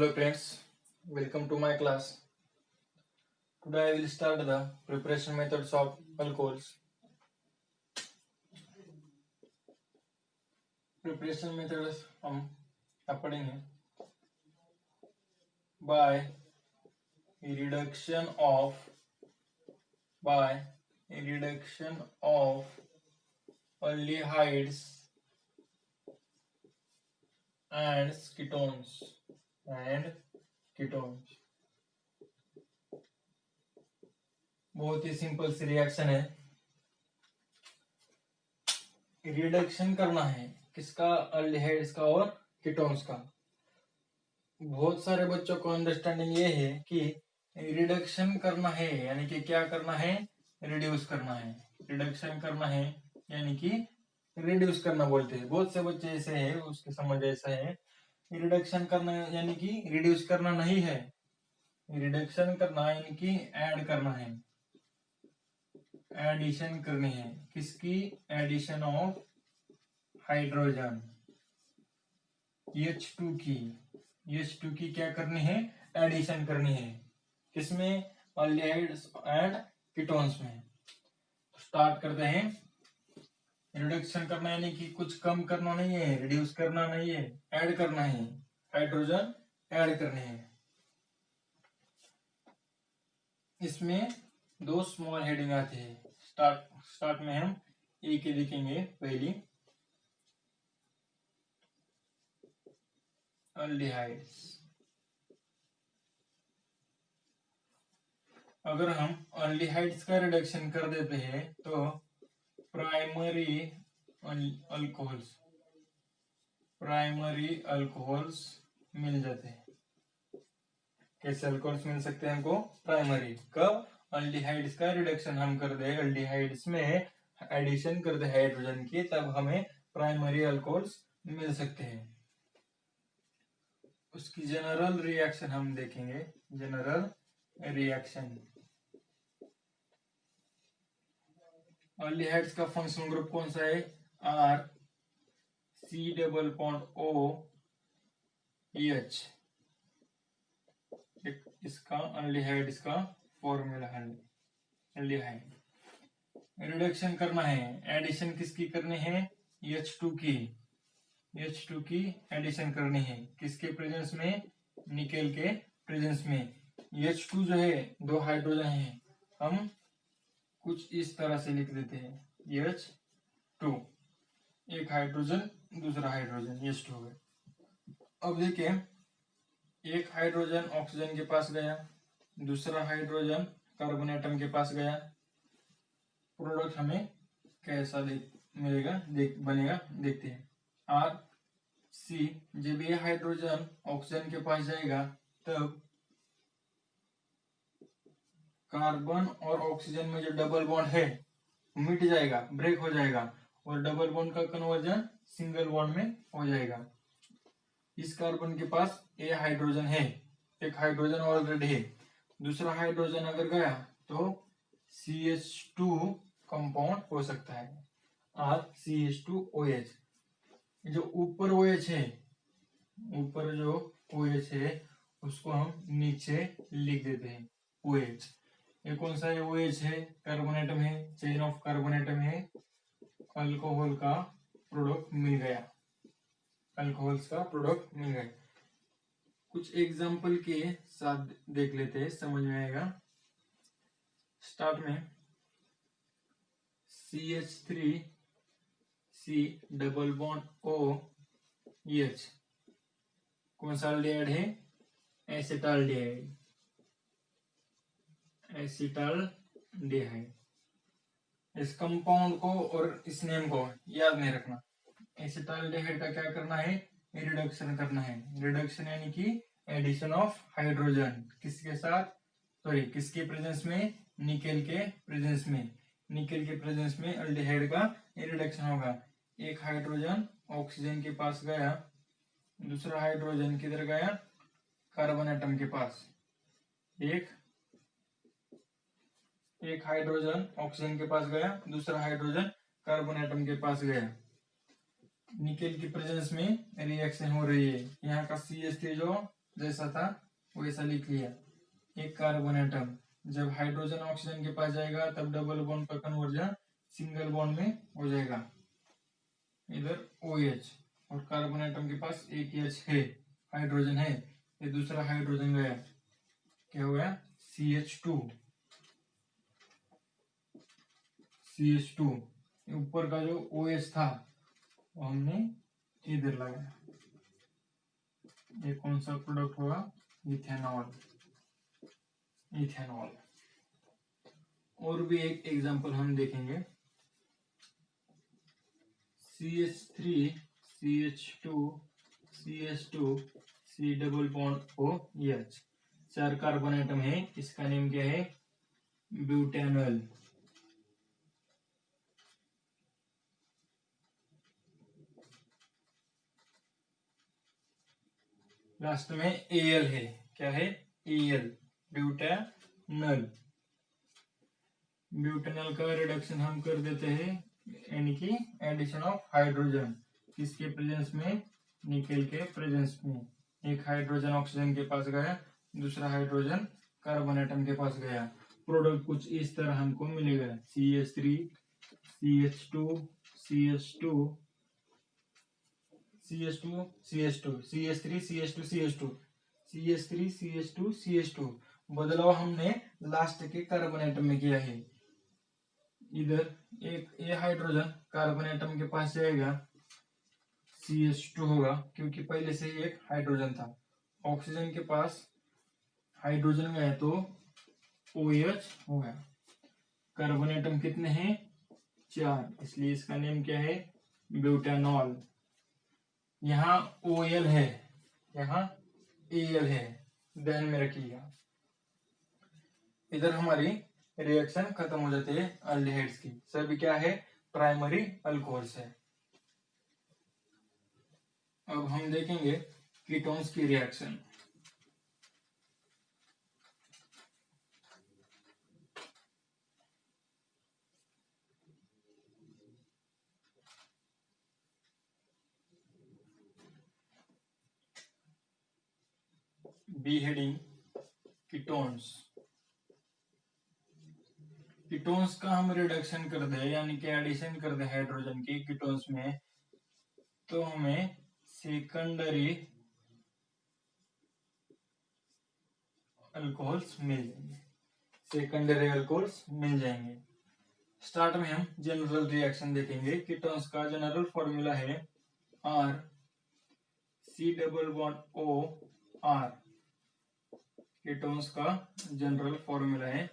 Hello friends, welcome to my class. Today I will start the preparation methods of alcohols. Preparation methods हम अब पढ़ेंगे by reduction of aldehydes and ketones. बहुत ही simple सी reaction है। Reduction करना है किसका? Aldehydes का और कीटोन्स का। बहुत सारे बच्चों को अंडरस्टैंडिंग ये है कि रिडक्शन करना है यानी कि क्या करना है? रिड्यूस करना है। रिडक्शन करना है यानी कि रिड्यूस करना बोलते हैं। बहुत से बच्चे ऐसे हैं, उसकी समझ ऐसा है रिडक्शन करना यानी कि रिड्यूस करना नहीं है। रिडक्शन करना यानी कि ऐड करना है, एडिशन करनी है। किसकी? एडिशन ऑफ हाइड्रोजन H2 की। H2 की क्या करनी है? एडिशन करनी है। किसमें? अल्डिहाइड्स एंड कीटोन्स में। स्टार्ट करते हैं। रिडक्शन करना यानी कि कुछ कम करना नहीं है, रिड्यूस करना नहीं है, ऐड करना है। हाइड्रोजन ऐड करने हैं। इसमें दो स्मॉल हेडिंग आती है। स्टार्ट में हम ए के लिखेंगे। पहली अल्डिहाइड्स। अगर हम अल्डिहाइड्स का रिडक्शन कर देते हैं तो प्राइमरी अल्कोहल्स मिल जाते हैं। कैसे अल्कोहल्स मिल सकते हैं हमको? प्राइमरी। कब? अल्डिहाइड्स का रिडक्शन हम कर दे, अल्डिहाइड्स में एडिशन कर दे हाइड्रोजन की, तब हमें प्राइमरी अल्कोहल्स मिल सकते हैं। उसकी जनरल रिएक्शन हम देखेंगे। जनरल रिएक्शन, अल्डिहाइड्स का फंक्शनल ग्रुप कौन सा है? R C double bond O H. इसका अल्डिहाइड्स का फॉर्मूला है अल्डिहाइड। रिडक्शन करना है, एडिशन किसकी करनी है? H2 की। H2 की एडिशन करनी है किसके प्रेजेंस में? निकेल के प्रेजेंस में। H2 जो है, दो हाइड्रोजन है, हम कुछ इस तरह से लिख देते हैं H2। एक हाइड्रोजन, दूसरा हाइड्रोजन, H2 हो गया। अब देखिए, एक हाइड्रोजन ऑक्सीजन के पास गया, दूसरा हाइड्रोजन कार्बन एटम के पास गया। प्रोडक्ट हमें कैसा मिलेगा, बनेगा, देखते हैं। आर सी, जब ये हाइड्रोजन ऑक्सीजन के पास जाएगा तब कार्बन और ऑक्सीजन में जो डबल बॉन्ड है मिट जाएगा, ब्रेक हो जाएगा, और डबल बॉन्ड का कन्वर्जन सिंगल बॉन्ड में हो जाएगा। इस कार्बन के पास ए हाइड्रोजन है, एक हाइड्रोजन ऑलरेडी है। दूसरा हाइड्रोजन अगर गया तो CH2 कंपाउंड हो सकता है, और CH2OH। जो ऊपर OH है, ऊपर जो OH है उसको हम नीचे लिख देते हैं OH। ये कौन सा है? OH है, कार्बन एटम है, चेन ऑफ कार्बन एटम है। अल्कोहल का प्रोडक्ट मिल गया, अल्कोहल्स का प्रोडक्ट मिल गया। कुछ एग्जाम्पल के साथ देख लेते हैं, समझ में आएगा। स्टार्ट में CH3C डबल बॉन्ड OH, कौन सा अल्डिहाइड है? एसिटाल्डिहाइड। इस कंपाउंड को और इस नेम को याद नहीं रखना। एसिटाल्डिहाइड का क्या करना है? रिडक्शन करना है। रिडक्शन यानी कि एडिशन ऑफ हाइड्रोजन किसके साथ? सॉरी, किसके प्रेजेंस में? निकेल के प्रेजेंस में। निकेल के प्रेजेंस में अल्डिहाइड का रिडक्शन होगा। एक हाइड्रोजन ऑक्सीजन के पास गया, दूसरा हाइड्रोजन किधर गया? कार्बन एटम के पास। एक हाइड्रोजन ऑक्सीजन के पास गया, दूसरा हाइड्रोजन कार्बन एटम के पास गया। निकेल की प्रेजेंस में रिएक्शन हो रही है। यहाँ का CH3 जो जैसा था वैसा लिख लिया। एक कार्बन एटम जब हाइड्रोजन ऑक्सीजन के पास जाएगा तब डबल बॉन्ड का कन्वर्जन सिंगल बॉन्ड में हो जाएगा, इधर OH, और कार्बन एटम के पास एक H है, हाइड्रोजन है, ये दूसरा हाइड्रोजन गया, क्या हो गया CH2। ऊपर का जो OH था वो हमने इधर लगाया। ये कौन सा प्रोडक्ट होगा, इथेनॉल। इथेनॉल। और भी एक एग्जांपल हम देखेंगे, CH3 CH2 CH2 C double bond OH, 4 carbon atom है, इसका नेम क्या है, ब्यूटेनॉल। लास्ट में Al है, क्या है Al, ब्यूटेनॉल। ब्यूटेनॉल का रिडक्शन हम कर देते हैं, यानी कि एडिशन ऑफ हाइड्रोजन, किसके प्रेजेंस में, निकेल के प्रेजेंस में। एक हाइड्रोजन ऑक्सीजन के पास गया, दूसरा हाइड्रोजन कार्बन एटम के पास गया, प्रोडक्ट कुछ इस तरह हमको मिलेगा, CH3 CH2 CH2 CH2 CH2 CH3 CH2 CH2 CH3 CH2 CH2। बदलाव हमने लास्ट के कार्बन एटम में किया है। इधर एक ये हाइड्रोजन कार्बन एटम के पास जाएगा, CH2 होगा, क्योंकि पहले से ही एक हाइड्रोजन था। ऑक्सीजन के पास हाइड्रोजन गया तो OH हो गया। कार्बन एटम कितने हैं, 4, इसलिए इसका नेम क्या है, ब्यूटेनॉल। यहाँ OL है, यहाँ Al है, ध्यान में रखिएगा। इधर हमारी रिएक्शन खत्म हो जाती है अल्डिहाइड्स की, सभी क्या है, प्राइमरी अल्कोहल्स है। अब हम देखेंगे कीटोन्स की reaction. B heading ketones. Ketones का हम रिडक्शन कर दे, यानी कि एडिशन कर दे हाइड्रोजन की कीटोन्स में, तो हमें सेकेंडरी अल्कोहल्स मिल जाएंगे, सेकेंडरी अल्कोहल्स मिल जाएंगे। स्टार्ट में हम जनरल रिएक्शन देखेंगे। कीटोन्स का जनरल फॉर्मूला है R C double bond O R। Ketones का जनरल फॉर्मूला है।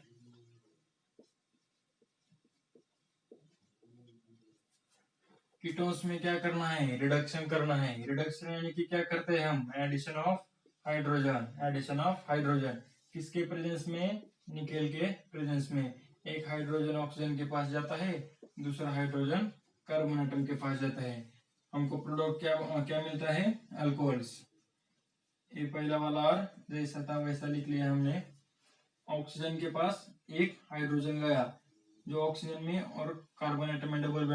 कीटोन्स में क्या करना है, रिडक्शन करना है। रिडक्शन यानी कि क्या करते हैं हम, addition of hydrogen. Addition of hydrogen किसके प्रेजेंस में, निकेल के प्रेजेंस में। एक हाइड्रोजन ऑक्सीजन के पास जाता है, दूसरा हाइड्रोजन कार्बन एटम के पास जाता है, हमको प्रोडक्ट क्या क्या मिलता है, अल्कोहल्स। ये पहला वाला R जैसा था वैसा लिख लिया हमने। ऑक्सीजन के पास एक हाइड्रोजन गया, जो ऑक्सीजन में और कार्बन एटम में डबल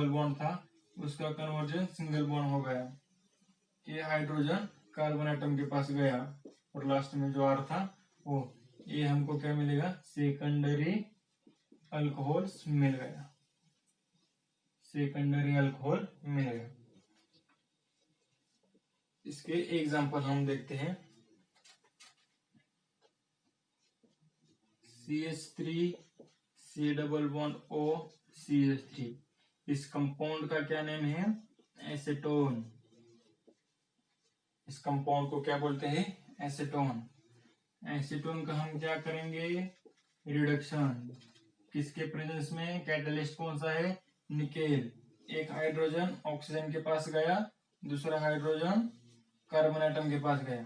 बॉन्ड था, उसका कन्वर्जन सिंगल बॉन्ड हो गया। ये हाइड्रोजन कार्बन एटम के पास गया, और लास्ट में जो R था वो, ये हमको क्या मिलेगा, सेकेंडरी अल्कोहल्स मिल गया, सेकेंडरी अल्कोहल मिल गया। इसके एग्जांपल हम देखते हैं। CH3 C double bond O CH3, इस कंपाउंड का क्या नेम है, एसीटोन। इस कंपाउंड को क्या बोलते हैं, एसीटोन। एसीटोन का हम क्या करेंगे, रिडक्शन, किसके प्रेजेंस में, कैटलिस्ट कौन सा है, निकेल। एक हाइड्रोजन ऑक्सीजन के पास गया, दूसरा हाइड्रोजन कार्बन एटम के पास गया,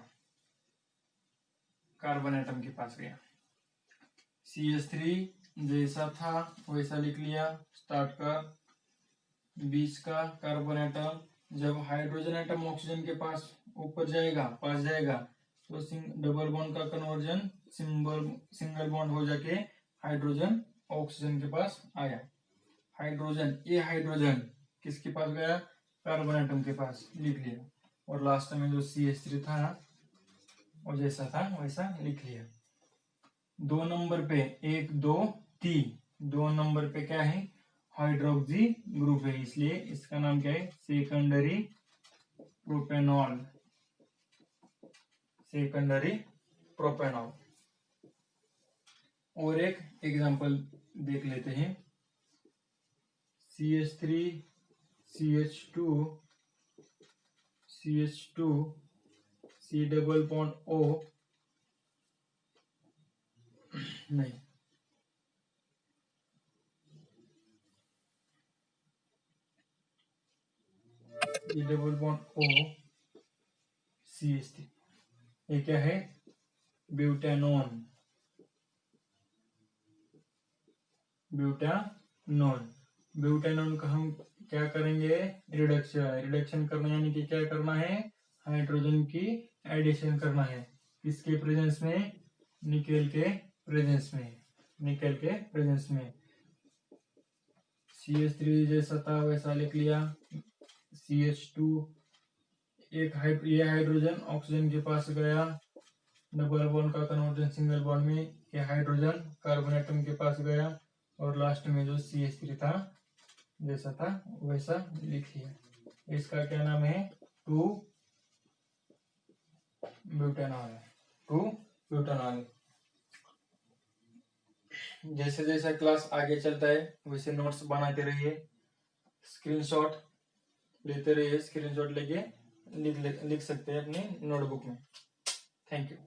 कार्बन एटम के पास गया। CH3 जैसा था वैसा लिख लिया, स्टार्ट का। बीच का कार्बन एटम, जब हाइड्रोजन एटम ऑक्सीजन के पास ऊपर जाएगा, पास जाएगा, तो डबल बॉन्ड का कन्वर्जन सिंगल बॉन्ड हो जाके हाइड्रोजन ऑक्सीजन के पास आया। हाइड्रोजन, ये हाइड्रोजन किसके पास गया, कार्बन एटम के पास, लिख लिया। और लास्ट में जो CH3 था और जैसा था वैसा लिख लिया। 2 नंबर पे 1 2 3, 2 नंबर पे क्या है, हाइड्रोक्सी ग्रुप है, इसलिए इसका नाम क्या है, सेकेंडरी प्रोपेनॉल, सेकेंडरी प्रोपेनॉल। और एक एग्जांपल देख लेते हैं, CH3 CH2 CH2 C double bond O, नहीं, C double bond O CH3, ये क्या है, ब्यूटेनॉन, ब्यूटेनॉन। ब्यूटेनॉन का हम क्या करेंगे, रिडक्शन करना, यानी कि क्या करना है, हाइड्रोजन की एडिशन करना है, किसके प्रेजेंस में, निकेल के प्रेजेंस में, निकेल के प्रेजेंस में। CH3 जैसा था वैसा लिख लिया, CH2 ये हाइड्रोजन ऑक्सीजन के पास गया, डबल बॉन्ड का कन्वर्जन सिंगल बॉन्ड में, ये हाइड्रोजन कार्बन एटम के पास गया, और लास्ट में जो CH3 था जैसा था वैसा लिख लिया। इसका क्या नाम है, 2 ब्यूटेनॉल, 2 ब्यूटेनॉल। जैसे जैसे क्लास आगे चलता है वैसे नोट्स बनाते रहिए, स्क्रीनशॉट लेते रहिए, स्क्रीनशॉट लेके लिख सकते हैं अपनी नोटबुक में। Thank you.